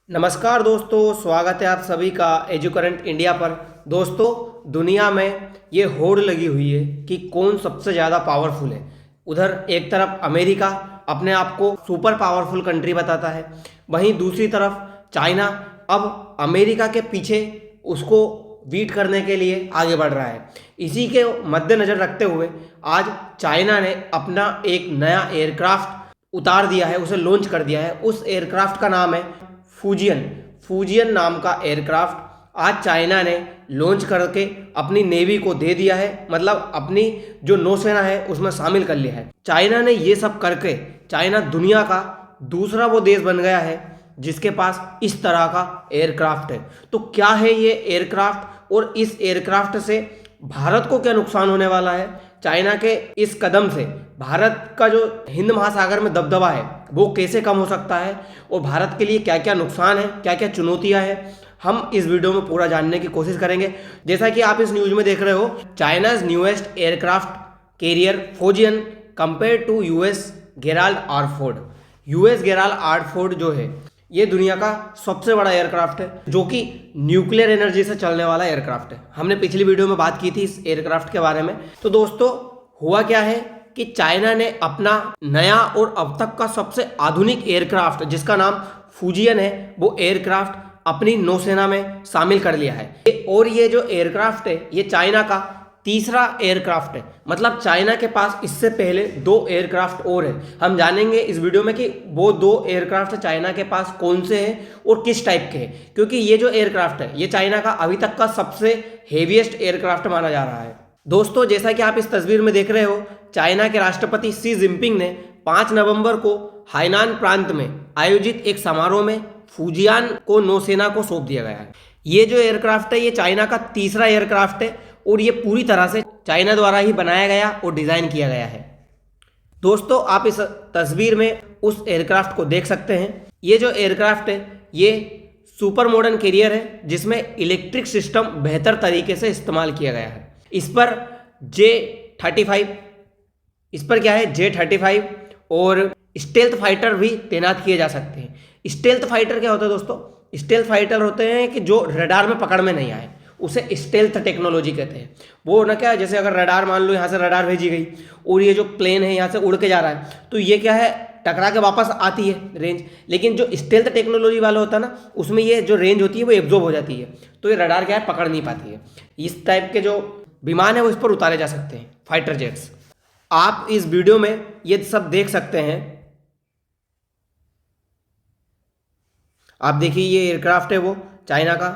नमस्कार दोस्तों, स्वागत है आप सभी का एजुकरेंट इंडिया पर। दोस्तों, दुनिया में ये होड़ लगी हुई है कि कौन सबसे ज़्यादा पावरफुल है। उधर एक तरफ अमेरिका अपने आप को सुपर पावरफुल कंट्री बताता है, वहीं दूसरी तरफ चाइना अब अमेरिका के पीछे उसको बीट करने के लिए आगे बढ़ रहा है। इसी के मद्देनज़र रखते हुए आज चाइना ने अपना एक नया एयरक्राफ्ट उतार दिया है, उसे लॉन्च कर दिया है। उस एयरक्राफ्ट का नाम है फूजियन नाम का एयरक्राफ्ट आज चाइना ने लॉन्च करके अपनी नेवी को दे दिया है, मतलब अपनी जो नौसेना है उसमें शामिल कर लिया है। चाइना ने ये सब करके चाइना दुनिया का दूसरा वो देश बन गया है जिसके पास इस तरह का एयरक्राफ्ट है। तो क्या है ये एयरक्राफ्ट और इस एयरक्राफ्ट से भारत को क्या नुकसान होने वाला है? चाइना के इस कदम से भारत का जो हिंद महासागर में दबदबा है वो कैसे कम हो सकता है और भारत के लिए क्या क्या नुकसान है, क्या क्या चुनौतियां हैं, हम इस वीडियो में पूरा जानने की कोशिश करेंगे। जैसा कि आप इस न्यूज में देख रहे हो, China's newest aircraft carrier Fujian compare to US Gerald R Ford. US Gerald R Ford जो है ये दुनिया का सबसे बड़ा एयरक्राफ्ट है जो कि न्यूक्लियर एनर्जी से चलने वाला एयरक्राफ्ट है। हमने पिछली वीडियो में बात की थी इस एयरक्राफ्ट के बारे में। तो दोस्तों, हुआ क्या है कि चाइना ने अपना नया और अब तक का सबसे आधुनिक एयरक्राफ्ट जिसका नाम फूजियन है वो एयरक्राफ्ट अपनी नौसेना में शामिल कर लिया है। और ये जो एयरक्राफ्ट है ये चाइना का तीसरा एयरक्राफ्ट है, मतलब चाइना के पास इससे पहले 2 एयरक्राफ्ट और है। हम जानेंगे इस वीडियो में कि वो 2 एयरक्राफ्ट चाइना के पास कौन से हैं और किस टाइप के हैं, क्योंकि ये जो एयरक्राफ्ट है ये चाइना का अभी तक का सबसे हेवीएस्ट एयरक्राफ्ट माना जा रहा है। दोस्तों, जैसा कि आप इस तस्वीर में देख रहे हो, चाइना के राष्ट्रपति शी जिनपिंग ने 5 नवंबर को हाइनान प्रांत में आयोजित एक समारोह में फूजियन को नौसेना को सौंप दिया गया है। ये जो एयरक्राफ्ट है ये चाइना का तीसरा एयरक्राफ्ट है और ये पूरी तरह से चाइना द्वारा ही बनाया गया और डिज़ाइन किया गया है। दोस्तों, आप इस तस्वीर में उस एयरक्राफ्ट को देख सकते हैं। ये जो एयरक्राफ्ट है ये सुपर मॉडर्न कैरियर है जिसमें इलेक्ट्रिक सिस्टम बेहतर तरीके से इस्तेमाल किया गया है। इस पर J-35 और स्टेल्थ फाइटर भी तैनात किए जा सकते हैं। स्टेल्थ फाइटर क्या होता है दोस्तों? स्टेल्थ फाइटर होते हैं कि जो रडार में पकड़ में नहीं आए, उसे स्टेल्थ टेक्नोलॉजी कहते हैं। वो ना क्या, जैसे अगर रडार मान लो यहाँ से रडार भेजी गई और ये जो प्लेन है यहाँ से उड़ के जा रहा है तो ये क्या है, टकरा के वापस आती है रेंज। लेकिन जो स्टेल्थ टेक्नोलॉजी वाला होता है ना, उसमें ये जो रेंज होती है वो एब्जॉर्ब हो जाती है, तो ये रडार क्या है, पकड़ नहीं पाती है। इस टाइप के जो विमान है वो इस पर उतारे जा सकते हैं, फाइटर जेट्स। आप इस वीडियो में ये सब देख सकते हैं। आप देखिए, ये एयरक्राफ्ट है वो चाइना का।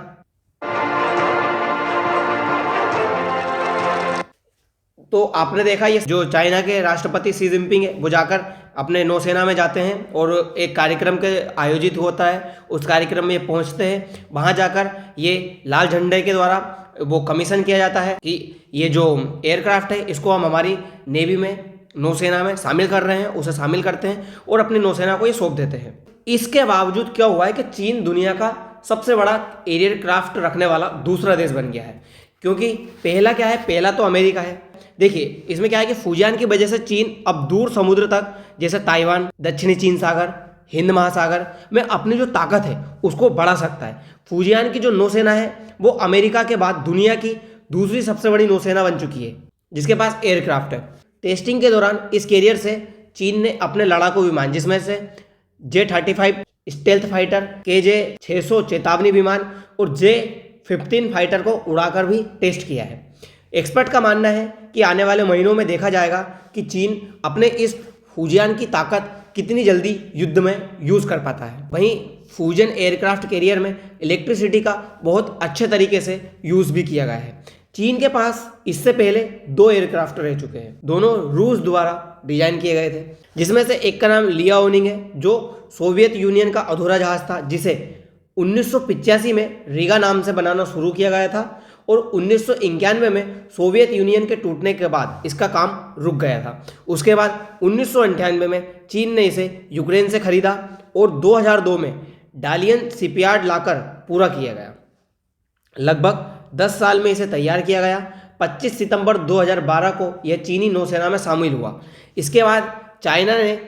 तो आपने देखा ये जो चाइना के राष्ट्रपति शी जिनपिंग है वो जाकर अपने नौसेना में जाते हैं और एक कार्यक्रम के आयोजित होता है, उस कार्यक्रम में ये पहुंचते हैं। वहां जाकर ये लाल झंडे के द्वारा वो कमीशन किया जाता है कि ये जो एयरक्राफ्ट है इसको हम हमारी नेवी में, नौसेना में शामिल कर रहे हैं। उसे शामिल करते हैं और अपनी नौसेना को ये सौंप देते हैं। इसके बावजूद क्या हुआ है कि चीन दुनिया का सबसे बड़ा एयरक्राफ्ट रखने वाला दूसरा देश बन गया है, क्योंकि पहला क्या है, पहला तो अमेरिका है। देखिए, इसमें क्या है कि फूजियन की वजह से चीन अब दूर समुद्र तक, जैसे ताइवान, दक्षिणी चीन सागर, हिंद महासागर में अपनी जो ताकत है उसको बढ़ा सकता है। फूजियन की जो नौसेना है वो अमेरिका के बाद दुनिया की दूसरी सबसे बड़ी नौसेना बन चुकी है जिसके पास एयरक्राफ्ट है। टेस्टिंग के दौरान इस कैरियर से चीन ने अपने लड़ाकू विमान, जिसमें से J-35 स्टेल्थ फाइटर, KJ-600 चेतावनी विमान और J-15 फाइटर को उड़ाकर भी टेस्ट किया है। एक्सपर्ट का मानना है कि आने वाले महीनों में देखा जाएगा कि चीन अपने इस फूजियन की ताकत कितनी जल्दी युद्ध में यूज़ कर पाता है। वहीं फूजियन एयरक्राफ्ट कैरियर में इलेक्ट्रिसिटी का बहुत अच्छे तरीके से यूज़ भी किया गया है। चीन के पास इससे पहले 2 एयरक्राफ्ट रह चुके हैं, दोनों रूस द्वारा डिजाइन किए गए थे, जिसमें से एक का नाम लियाओनिंग है जो सोवियत यूनियन का अधूरा जहाज था, जिसे 1985 में रीगा नाम से बनाना शुरू किया गया था और 1991 में सोवियत यूनियन के टूटने के बाद इसका काम रुक गया था। उसके बाद 1998 में चीन ने इसे यूक्रेन से खरीदा और 2002 में डालियन शिपयार्ड लाकर पूरा किया गया। लगभग 10 साल में इसे तैयार किया गया। 25 सितंबर 2012 को यह चीनी नौसेना में शामिल हुआ। इसके बाद चाइना ने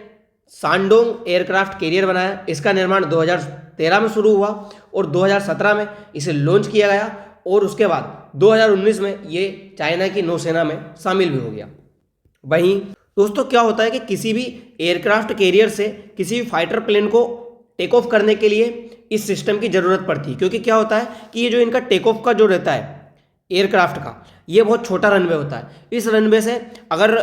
सांडोंग एयरक्राफ्ट कैरियर बनाया। इसका निर्माण 2013 में शुरू हुआ और 2017 में इसे लॉन्च किया गया और उसके बाद 2019 में ये चाइना की नौसेना में शामिल भी हो गया। वहीं दोस्तों क्या होता है कि किसी भी एयरक्राफ्ट कैरियर से किसी भी फाइटर प्लेन को टेक ऑफ करने के लिए इस सिस्टम की ज़रूरत पड़ती है, क्योंकि क्या होता है कि ये जो इनका टेक ऑफ का जो रहता है एयरक्राफ्ट का, ये बहुत छोटा रनवे होता है। इस रनवे से अगर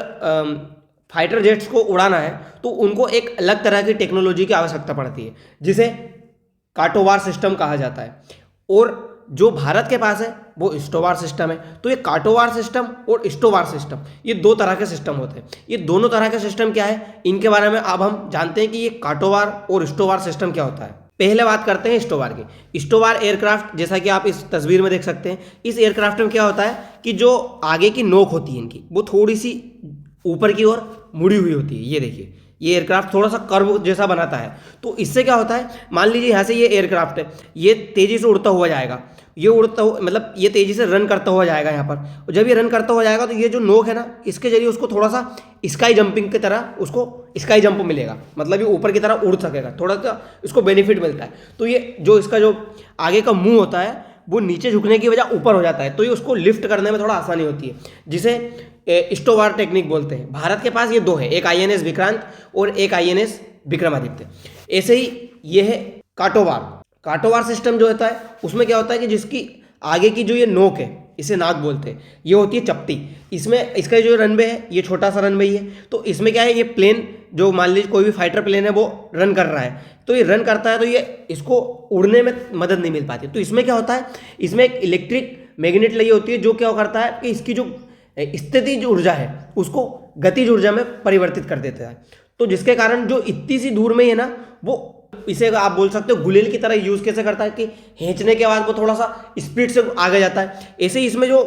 फाइटर जेट्स को उड़ाना है तो उनको एक अलग तरह की टेक्नोलॉजी की आवश्यकता पड़ती है, जिसे काटोवार सिस्टम कहा जाता है। और जो भारत के पास है वो स्टोवार सिस्टम है। तो ये काटोवार सिस्टम और स्टोवार सिस्टम, ये दो तरह के सिस्टम होते हैं। ये दोनों तरह के सिस्टम क्या है, इनके बारे में अब हम जानते हैं कि ये काटोवार और स्टोवार सिस्टम क्या होता है। पहले बात करते हैं स्टोवार की। स्टोवार एयरक्राफ्ट, जैसा कि आप इस तस्वीर में देख सकते हैं, इस एयरक्राफ्ट में क्या होता है कि जो आगे की नोक होती है इनकी, वो थोड़ी सी ऊपर की ओर मुड़ी हुई होती है। ये देखिए, ये एयरक्राफ्ट थोड़ा सा कर्व जैसा बनाता है। तो इससे क्या होता है, मान लीजिए यहाँ से ये एयरक्राफ्ट है, ये तेज़ी से उड़ता हुआ जाएगा, ये उड़ता हुआ मतलब ये तेज़ी से रन करता हुआ जाएगा यहाँ पर। और जब ये रन करता हुआ जाएगा तो ये जो नोक है ना, इसके जरिए उसको थोड़ा सा स्काई जंपिंग की तरह उसको स्काई जंप मिलेगा, मतलब ये ऊपर की तरह उड़ सकेगा, थोड़ा सा इसको बेनिफिट मिलता है। तो ये जो इसका जो आगे का मुंह होता है वो नीचे झुकने की वजह ऊपर हो जाता है, तो ये उसको लिफ्ट करने में थोड़ा आसानी होती है, जिसे स्टोवार टेक्निक बोलते हैं। भारत के पास ये दो है, एक INS विक्रांत और एक INS विक्रमादित्य। ऐसे ही ये है काटोवार सिस्टम जो होता है, उसमें क्या होता है कि जिसकी आगे की जो ये नोक है, इसे नाक बोलते हैं, ये होती है चपटी। इसमें इसका जो रनवे है ये छोटा सा रनवे ही है। तो इसमें क्या है, ये प्लेन जो मान लीजिए कोई भी फाइटर प्लेन है वो रन कर रहा है, तो ये रन करता है तो ये इसको उड़ने में मदद नहीं मिल पाती। तो इसमें क्या होता है, इसमें एक इलेक्ट्रिक मैग्नेट लगी होती है, जो क्या करता है कि इसकी जो स्थितिज ऊर्जा है उसको गतिज ऊर्जा में परिवर्तित कर देता है। तो जिसके कारण जो इतनी सी दूर में है ना, वो इसे आप बोल सकते हो गुलेल की तरह यूज कैसे करता है कि खींचने के बाद वो थोड़ा सा स्पीड से आगे जाता है। ऐसे ही इसमें जो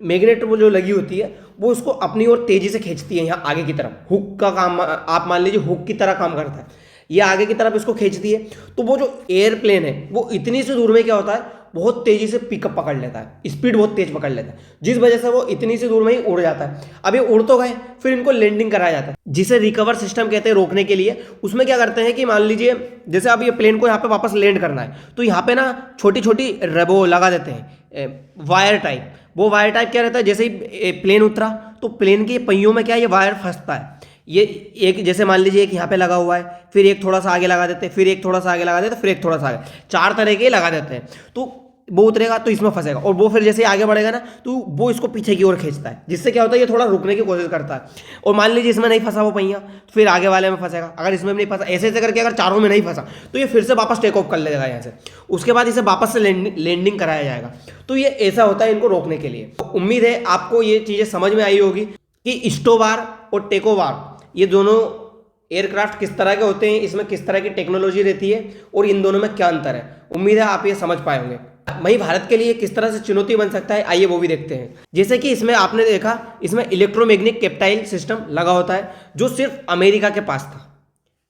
मैग्नेट वो जो लगी होती है वो उसको अपनी ओर तेजी से खींचती है, यहाँ आगे की तरफ हुक का काम आप मान लीजिए हुक की तरह काम करता है, ये आगे की तरफ इसको खींचती है। तो वो जो एयरप्लेन है वो इतनी सी दूर में क्या होता है, बहुत तेजी से पिकअप पकड़ लेता है, स्पीड बहुत तेज पकड़ लेता है, जिस वजह से वो इतनी सी दूर में ही उड़ जाता है। अब ये उड़ तो गए, फिर इनको लैंडिंग कराया जाता है, जिसे रिकवर सिस्टम कहते हैं, रोकने के लिए। उसमें क्या करते हैं कि मान लीजिए जैसे अब ये प्लेन को यहाँ पे वापस लैंड करना है, तो यहाँ पे ना छोटी छोटी रेबो लगा देते हैं, वायर टाइप। वो वायर टाइप क्या रहता है, जैसे ही प्लेन उतरा तो प्लेन के पहियों में क्या ये वायर फंसता है। ये एक जैसे मान लीजिए एक यहाँ पे लगा हुआ है, फिर एक थोड़ा सा आगे लगा देते हैं, फिर एक थोड़ा सा आगे लगा देते हैं, फिर एक थोड़ा सा आगे, 4 तरह के लगा देते हैं। तो वो उतरेगा तो इसमें फंसेगा, और वो फिर जैसे आगे बढ़ेगा ना तो वो इसको पीछे की ओर खींचता है, जिससे क्या होता है ये थोड़ा रुकने की कोशिश करता है। और मान लीजिए इसमें नहीं फंसा वो पहिया, तो फिर आगे वाले में फंसेगा। अगर इसमें भी नहीं फंसा, ऐसे ऐसे करके अगर चारों में नहीं फंसा तो ये फिर से वापस टेक ऑफ कर लेगा यहाँ से। उसके बाद इसे वापस से लैंडिंग कराया जाएगा। तो ये ऐसा होता है इनको रोकने के लिए। तो उम्मीद है आपको ये चीज़ें समझ में आई होगी कि स्टोवार और टेकोवार ये दोनों एयरक्राफ्ट किस तरह के होते हैं, इसमें किस तरह की टेक्नोलॉजी रहती है और इन दोनों में क्या अंतर है। उम्मीद है आप ये समझ पाए होंगे। वहीं भारत के लिए किस तरह से चुनौती बन सकता है, आइए वो भी देखते हैं। जैसे कि इसमें आपने देखा, इसमें इलेक्ट्रोमैग्नेटिक कैप्टाइल सिस्टम लगा होता है, जो सिर्फ अमेरिका के पास था।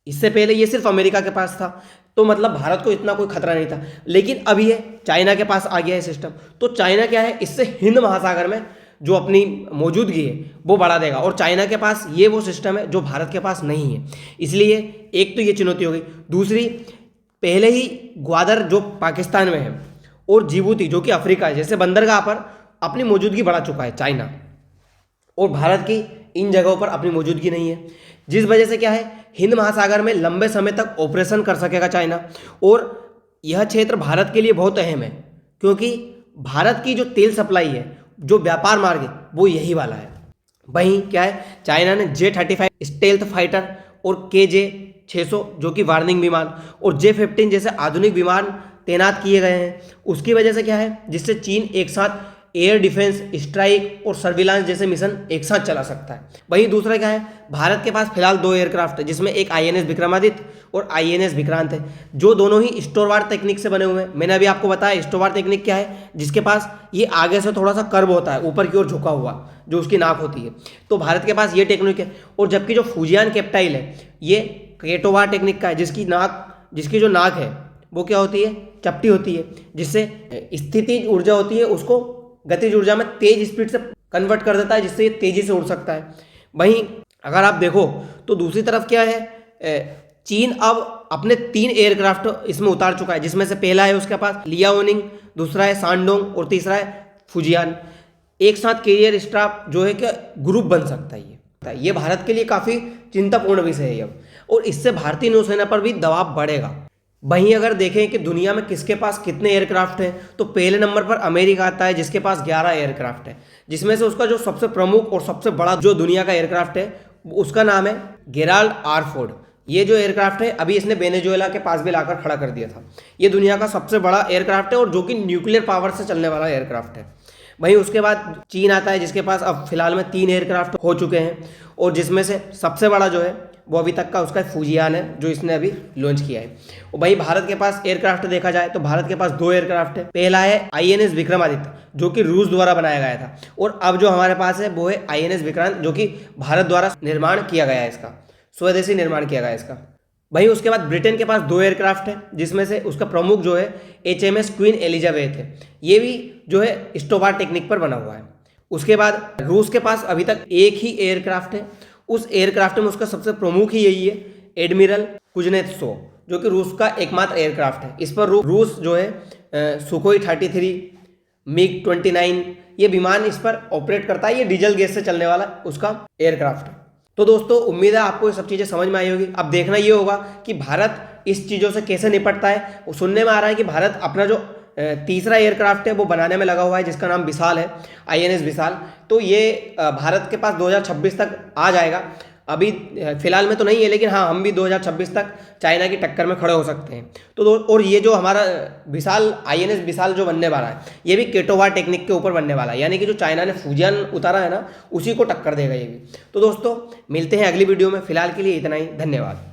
इससे पहले ये सिर्फ अमेरिका के पास था, तो मतलब भारत को इतना कोई खतरा नहीं था। लेकिन अब ये चाइना के पास आ गया है सिस्टम। तो चाइना क्या है, इससे हिंद महासागर में जो अपनी मौजूदगी है वो बढ़ा देगा, और चाइना के पास ये वो सिस्टम है जो भारत के पास नहीं है। इसलिए एक तो ये चुनौती हो गई। दूसरी, पहले ही ग्वादर जो पाकिस्तान में है और जिबूती जो कि अफ्रीका है, जैसे बंदरगाह पर अपनी मौजूदगी बढ़ा चुका है चाइना, और भारत की इन जगहों पर अपनी मौजूदगी नहीं है, जिस वजह से क्या है, हिंद महासागर में लंबे समय तक ऑपरेशन कर सकेगा चाइना। और यह क्षेत्र भारत के लिए बहुत अहम है, क्योंकि भारत की जो तेल सप्लाई है, जो व्यापार मार्ग है, वो यही वाला है। वहीं क्या है, चाइना ने J-35 स्टेल्थ फाइटर और KJ-600 जो कि वार्निंग विमान और J-15 जैसे आधुनिक विमान तैनात किए गए हैं। उसकी वजह से क्या है, जिससे चीन एक साथ एयर डिफेंस, स्ट्राइक और सर्विलांस जैसे मिशन एक साथ चला सकता है। वहीं दूसरा क्या है, भारत के पास फिलहाल 2 एयरक्राफ्ट है, जिसमें एक INS विक्रमादित्य और INS विक्रांत है, जो दोनों ही स्टोवार टेक्निक से बने हुए हैं। मैंने अभी आपको बताया स्टोवार टेक्निक क्या है, जिसके पास ये आगे से थोड़ा सा कर्व होता है, ऊपर की ओर झुका हुआ, जो उसकी नाक होती है। तो भारत के पास ये टेक्निक है। और जबकि जो फुजियान कैप्टाइल है, ये केटोवार टेक्निक का है, जिसकी जो नाक है वो क्या होती है, चपटी होती है, जिससे स्थितिज ऊर्जा होती है उसको गतिज ऊर्जा में तेज स्पीड से कन्वर्ट कर देता है, जिससे ये तेजी से उड़ सकता है। वहीं अगर आप देखो तो दूसरी तरफ क्या है, चीन अब अपने 3 एयरक्राफ्ट इसमें उतार चुका है, जिसमें से पहला है उसके पास लियाओनिंग, दूसरा है शानडोंग और तीसरा है फुजियान। एक साथ कैरियर स्टाफ जो है कि ग्रुप बन सकता है ये भारत के लिए काफ़ी चिंतापूर्ण विषय है अब, और इससे भारतीय नौसेना पर भी दबाव बढ़ेगा। वहीं अगर देखें कि दुनिया में किसके पास कितने एयरक्राफ्ट हैं, तो पहले नंबर पर अमेरिका आता है, जिसके पास 11 एयरक्राफ्ट है, जिसमें से उसका जो सबसे प्रमुख और सबसे बड़ा जो दुनिया का एयरक्राफ्ट है उसका नाम है गेराल्ड आर फोर्ड। ये जो एयरक्राफ्ट है अभी इसने वेनेजुएला के पास भी लाकर खड़ा कर दिया था। ये दुनिया का सबसे बड़ा एयरक्राफ्ट है और जो कि न्यूक्लियर पावर से चलने वाला एयरक्राफ्ट है। वहीं उसके बाद चीन आता है, जिसके पास अब फिलहाल में 3 एयरक्राफ्ट हो चुके हैं, और जिसमें से सबसे बड़ा जो है वो अभी तक का उसका फुजियान है, जो इसने अभी लॉन्च किया है। और वहीं भारत के पास एयरक्राफ्ट देखा जाए तो भारत के पास 2 एयरक्राफ्ट है। पहला है INS विक्रमादित्य, जो कि रूस द्वारा बनाया गया था, और अब जो हमारे पास है वो है INS विक्रांत, जो कि भारत द्वारा निर्माण किया गया है, इसका स्वदेशी निर्माण किया गया है इसका। वहीं उसके बाद ब्रिटेन के पास 2 एयरक्राफ्ट है, जिसमें से उसका प्रमुख जो है HMS क्वीन एलिजाबेथ है। ये भी जो है स्टोबार टेक्निक पर बना हुआ है। उसके बाद रूस के पास अभी तक एक ही एयरक्राफ्ट है। उस एयरक्राफ्ट में उसका सबसे प्रमुख ही यही है, एडमिरल कुजनेत्सोव, जो कि रूस का एकमात्र एयरक्राफ्ट है। इस पर रूस जो है सुखोई 33, MiG-29 ये विमान इस पर ऑपरेट करता है। ये डीजल गैस से चलने वाला उसका एयरक्राफ्ट है। तो दोस्तों उम्मीद है आपको ये सब चीज़ें समझ में आई होगी। अब देखना ये होगा कि भारत इस चीज़ों से कैसे निपटता है। वो सुनने में आ रहा है कि भारत अपना जो तीसरा एयरक्राफ्ट है वो बनाने में लगा हुआ है, जिसका नाम विशाल है, INS विशाल। तो ये भारत के पास 2026 तक आ जाएगा। अभी फिलहाल में तो नहीं है, लेकिन हाँ हम भी 2026 तक चाइना की टक्कर में खड़े हो सकते हैं। तो और ये जो हमारा विशाल INS विशाल जो बनने वाला है, ये भी केटोवार टेक्निक के ऊपर बनने वाला है, यानी कि जो चाइना ने फुजियान उतारा है ना, उसी को टक्कर देगा ये भी। तो दोस्तों मिलते हैं अगली वीडियो में, फिलहाल के लिए इतना ही, धन्यवाद।